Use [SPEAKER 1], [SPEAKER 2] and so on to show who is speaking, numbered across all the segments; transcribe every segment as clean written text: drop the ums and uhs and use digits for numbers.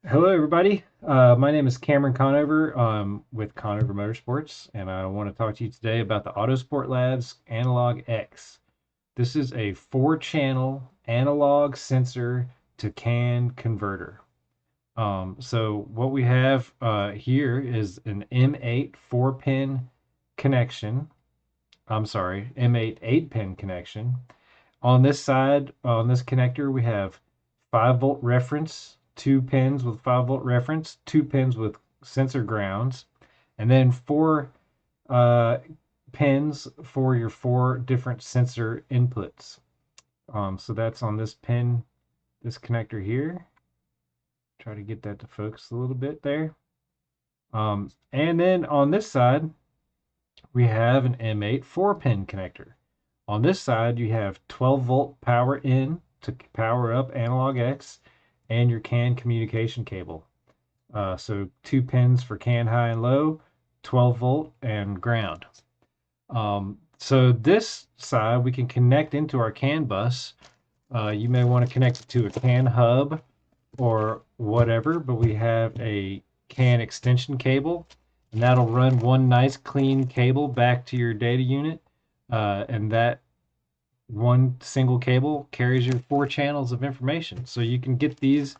[SPEAKER 1] Hello, everybody. My name is Cameron Conover with Conover Motorsports, and I want to talk to you today about the Autosport Labs Analog X. This is a 4-channel analog sensor to CAN converter. So what we have here is an M8 4-pin connection. I'm sorry, M8 8-pin connection. On this side, on this connector, we have 5-volt reference, 2 pins with 5-volt reference, 2 pins with sensor grounds, and then 4 pins for your 4 different sensor inputs. So that's on this pin, this connector here. Try to get that to focus a little bit there. And then on this side, we have an M8 4-pin connector. On this side, you have 12-volt power in to power up AnalogX and your CAN communication cable. So 2 pins for CAN high and low, 12 volt and ground. So this side we can connect into our CAN bus. You may want to connect it to a CAN hub or whatever, but we have a CAN extension cable, and that'll run one nice clean cable back to your data unit. And that one single cable carries your 4 channels of information. So you can get these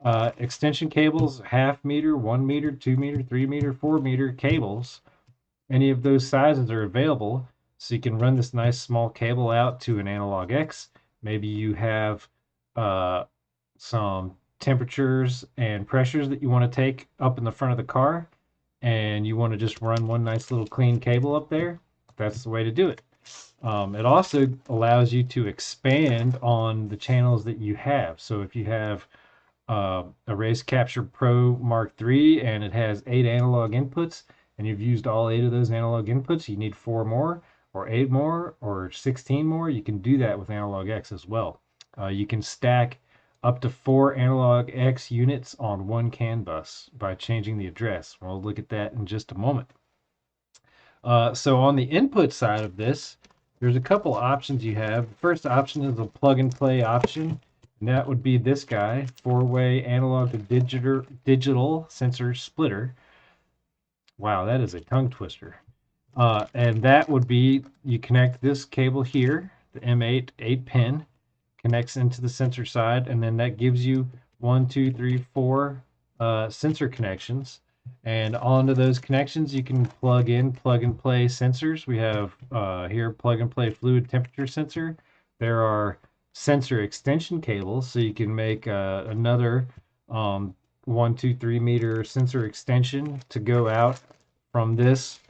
[SPEAKER 1] extension cables, half meter, 1 meter, 2 meter, 3 meter, 4 meter cables. Any of those sizes are available. So you can run this nice small cable out to an Analog X. Maybe you have uh, some temperatures and pressures that you want to take up in the front of the car, and you want to just run one nice little clean cable up there. That's the way to do it. It also allows you to expand on the channels that you have. So if you have a Race Capture Pro Mark III and it has 8 analog inputs, and you've used all 8 of those analog inputs, you need 4 more, or 8 more, or 16 more. You can do that with Analog X as well. You can stack up to 4 Analog X units on one CAN bus by changing the address. We'll look at that in just a moment. So on the input side of this, there's a couple options you have. The first option is a plug and play option, and that would be this guy, 4-way analog to digital sensor splitter. Wow, that is a tongue twister. And that would be, you connect this cable here, the M8 8-pin, connects into the sensor side, and then that gives you 1, 2, 3, 4 sensor connections. And onto those connections, you can plug in plug and play sensors. We have here plug and play fluid temperature sensor. There are sensor extension cables, so you can make another 1, 2, 3 meter sensor extension to go out from this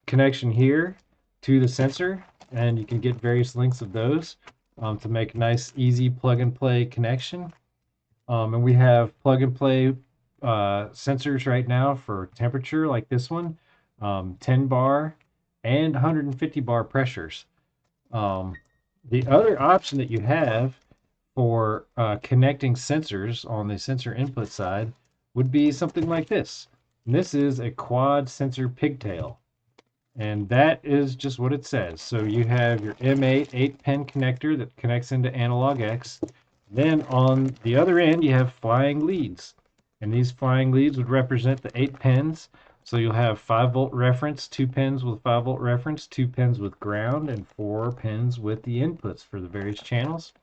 [SPEAKER 1] connection here to the sensor, and you can get various lengths of those to make a nice, easy plug and play connection. And we have plug and play sensors right now for temperature, like this one, 10 bar and 150 bar pressures. Um, the other option that you have for connecting sensors on the sensor input side would be something like this. And this is a quad sensor pigtail. And that is just what it says. So you have your M8 8-pin connector that connects into Analog X. Then on the other end, you have flying leads. And these flying leads would represent the 8 pins. So you'll have 5-volt reference, 2 pins with 5-volt reference, 2 pins with ground, and 4 pins with the inputs for the various channels.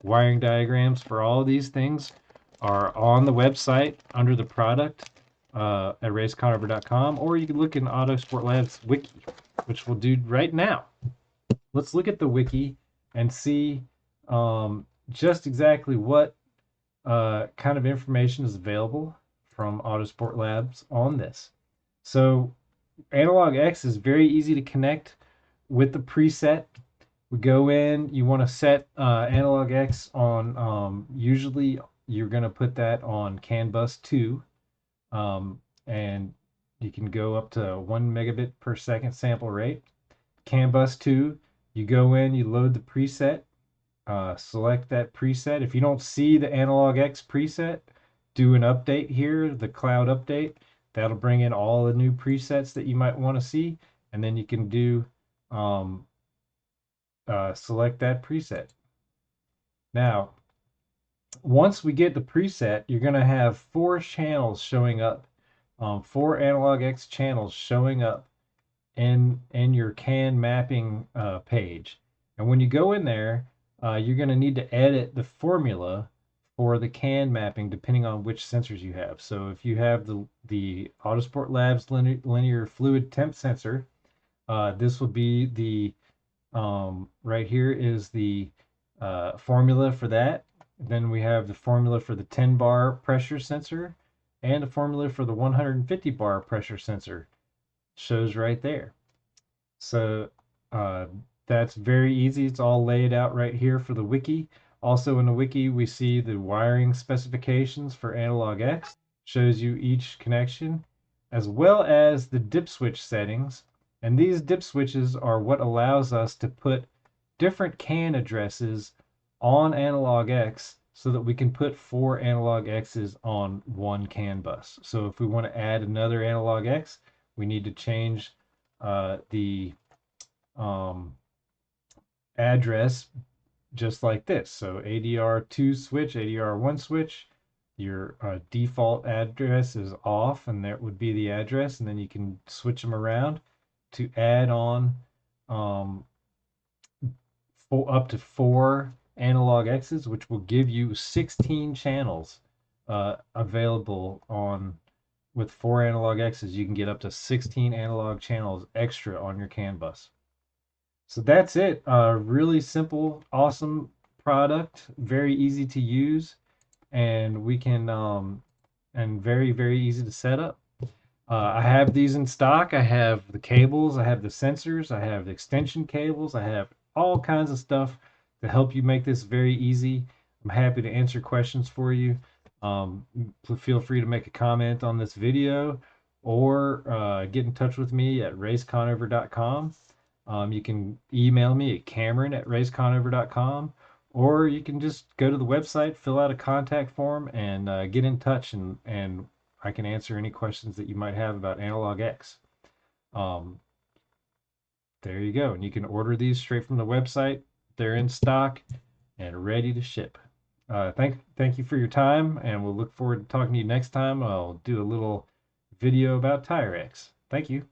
[SPEAKER 1] Wiring diagrams for all of these things are on the website under the product at raceconover.com, or you can look in Autosport Labs Wiki, which we'll do right now. Let's look at the Wiki and see just exactly what kind of information is available from Autosport Labs on this. So Analog X is very easy to connect with the preset. We go in, you want to set Analog X on, usually you're going to put that on CAN bus 2. And you can go up to 1 megabit per second sample rate. CAN bus 2, you go in, you load the preset, select that preset. If you don't see the Analog X preset, do an update here, the cloud update. That'll bring in all the new presets that you might want to see, and then you can do select that preset. Now, once we get the preset, you're going to have four channels showing up, four AnalogX channels showing up in your CAN mapping page. And when you go in there, you're going to need to edit the formula for the CAN mapping depending on which sensors you have. So if you have the Autosport Labs linear fluid temp sensor, this will be the right here is the formula for that. Then we have the formula for the 10 bar pressure sensor and a formula for the 150 bar pressure sensor. Shows right there. So uh, that's very easy. It's all laid out right here for the wiki. Also in the wiki, we see the wiring specifications for AnalogX. Shows you each connection, as well as the dip switch settings. And these dip switches are what allows us to put different CAN addresses on AnalogX so that we can put four AnalogXs on one CAN bus. So if we want to add another AnalogX, we need to change the um, address just like this. So ADR2 switch, ADR1 switch, your default address is off, and that would be the address, and then you can switch them around to add on um, up to four analog X's, which will give you 16 channels available on. With four analog X's, you can get up to 16 analog channels extra on your CAN bus. So that's it. Really simple, awesome product, very easy to use, and we can and very, very easy to set up. I have these in stock. I have the cables, I have the sensors, I have the extension cables, I have all kinds of stuff to help you make this very easy. I'm happy to answer questions for you. Um, Feel free to make a comment on this video or get in touch with me at raceconover.com. You can email me at cameron@raceconover.com, or you can just go to the website, fill out a contact form, and get in touch, and I can answer any questions that you might have about Analog X. Um, there you go. And you can order these straight from the website. They're in stock and ready to ship. Thank you for your time, and we'll look forward to talking to you next time. I'll do a little video about TireX. Thank you.